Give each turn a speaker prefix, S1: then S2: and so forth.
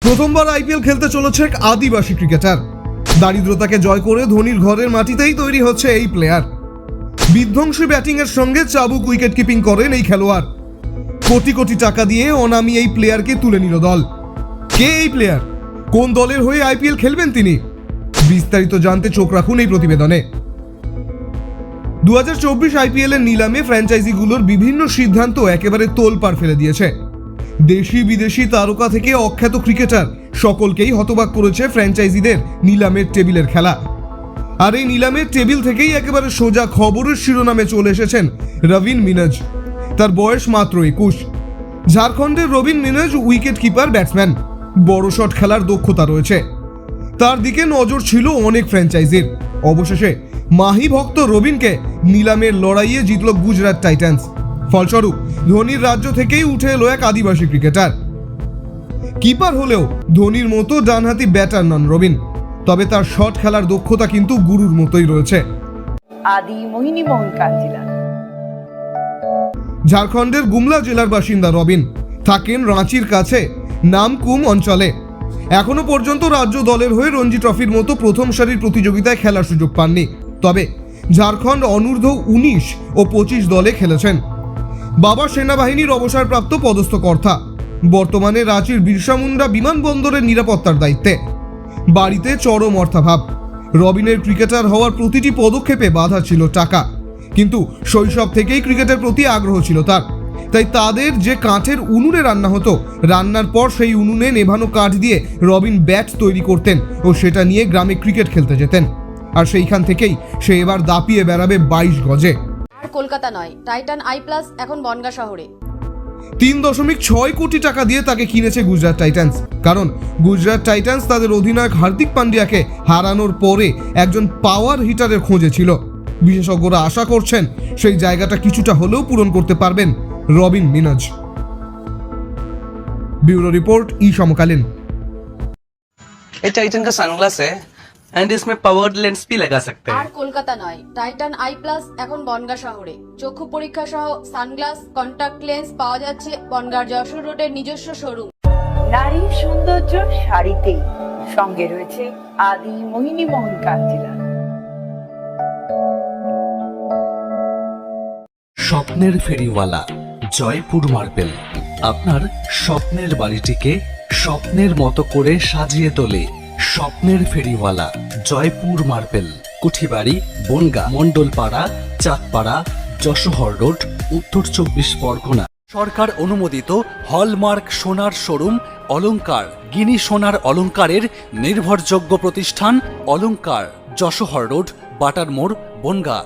S1: প্রথমবার আইপিএল খেলতে চলেছে এক আদিবাসী ক্রিকেটার। দারিদ্রতাকে জয় করে ধোনির ঘরের মাটিতেই তৈরি হচ্ছে এই প্লেয়ার। বিধ্বংসী ব্যাটিং এর সঙ্গে চাবুক উইকেট কিপিং করেন এই খেলোয়াড়। কোটি কোটি টাকা দিয়ে অনামি এই প্লেয়ারকে তুলে নিল দল। কে এই প্লেয়ার, কোন দলের হয়ে আইপিএল খেলবেন তিনি, বিস্তারিত জানতে চোখ রাখুন এই প্রতিবেদনে। 2024 আইপিএল এর নিলামে ফ্র্যাঞ্চাইজিগুলোর বিভিন্ন সিদ্ধান্ত একেবারে তোলপাড় ফেলে দিয়েছে। দেশি বিদেশি তারকা থেকে অখ্যাত ক্রিকেটার সকলকেই হতবাক করেছে ফ্র্যাঞ্চাইজিদের নিলামের টেবিলের খেলা। আর এই নিলামের টেবিল থেকেই একেবারে সোজা খবরের শিরোনামে চলে এসেছেন রবিন মিনাজ। তার বয়স মাত্র 21। ঝাড়খণ্ডের রবিন মিনাজ উইকেট কিপার ব্যাটসম্যান, বড় শট খেলার দক্ষতা রয়েছে। তার দিকে নজর ছিল অনেক ফ্র্যাঞ্চাইজির। অবশেষে মাহি ভক্ত রবিনকে নিলামের লড়াইয়ে জিতল গুজরাট টাইটান্স। ফলস্বরূপ ধোনির রাজ্য থেকেই উঠে এলো এক আদিবাসী ক্রিকেটার। কিপার হলেও ধোনির মতো ডানহাতি ব্যাটার নন রবিন, তবে তার শট খেলার দক্ষতা কিন্তু গুরুর মতোই রয়েছে।
S2: আদি মোহিনী মোহন কাঞ্জিলা।
S1: ঝাড়খণ্ডের গুমলা জেলার বাসিন্দা রবিন, থাকেন রাঁচির কাছে নামকুম অঞ্চলে। এখনো পর্যন্ত রাজ্য দলের হয়ে রঞ্জি ট্রফির মতো প্রথম সারির প্রতিযোগিতায় খেলার সুযোগ পাননি, তবে ঝাড়খণ্ড অনূর্ধ্ব 19 ও 25 দলে খেলেছেন। বাবা সেনাবাহিনীর অবসরপ্রাপ্ত পদস্থ কর্তা, বর্তমানে রাঁচির বিরসা মুন্ডা বিমানবন্দরের নিরাপত্তার দায়িত্বে। বাড়িতে চরম অর্থাভাব। রবিনের ক্রিকেটার হওয়ার প্রতিটি পদক্ষেপে বাধা ছিল টাকা, কিন্তু শৈশব থেকেই ক্রিকেটের প্রতি আগ্রহ ছিল তার। তাই তাদের যে কাঠের উনুনে রান্না হতো, রান্নার পর সেই উনুনে নেভানো কাঠ দিয়ে রবিন ব্যাট তৈরি করতেন ও সেটা নিয়ে গ্রামে ক্রিকেট খেলতে যেতেন। আর সেইখান থেকেই সে এবার দাপিয়ে বেড়াবে 22 গজে।
S3: আর কলকাতা নয়, টাইটান আই প্লাস এখন বনগাঁ শহরে।
S1: 3.6 কোটি টাকা দিয়ে তাকে কিনেছে গুজরাট টাইটান্স। কারণ গুজরাট টাইটান্স তাদের অধিনায়ক হার্দিক পান্ডিয়াকে হারানোর পরে একজন পাওয়ার হিটারের খোঁজে ছিল। বিশেষজ্ঞরা আশা করছেন সেই জায়গাটা কিছুটা হলেও পূরণ করতে পারবেন রবিন মিনাজ। ब्यूरो रिपोर्ट ई समकालीन।
S4: ये टाइटन का सनग्लास है एंड इसमें पावर्ड लेंस भी लगा सकते
S3: আর
S4: हैं।
S3: কলকাতা নয়, টাইটান আই প্লাস এখন বনগাঁ শহরে। চক্ষু পরীক্ষা সহ সানগ্লাস, কন্টাক্ট লেন্স পাওয়া যাচ্ছে বনগাঁর যশোর রোডের নিজস্ব শোরুম।
S2: নারীর সৌন্দর্য শাড়িতেই, সঙ্গে রয়েছে আদি মোহিনী মোহন কাঞ্জিলা।
S5: স্বপ্নের ফেরিওয়ালা জয়পুর মার্বেল আপনার স্বপ্নের বাড়িটিকে স্বপ্নের মতো করে সাজিয়ে তোলে। স্বপ্নের ফেরিওয়ালা জয়পুর মার্বেল, কুঠিবাড়ি, বনগাঁ, মন্ডলপাড়া, চাঁদপাড়া, যশোহর রোড, উত্তর 24 পরগনা। সরকার অনুমোদিত হলমার্ক সোনার শোরুম অলংকার, গিনি সোনার অলংকারের নির্ভরযোগ্য প্রতিষ্ঠান অলংকার, যশোহর রোড, বাটার মোড়, বনগাঁ।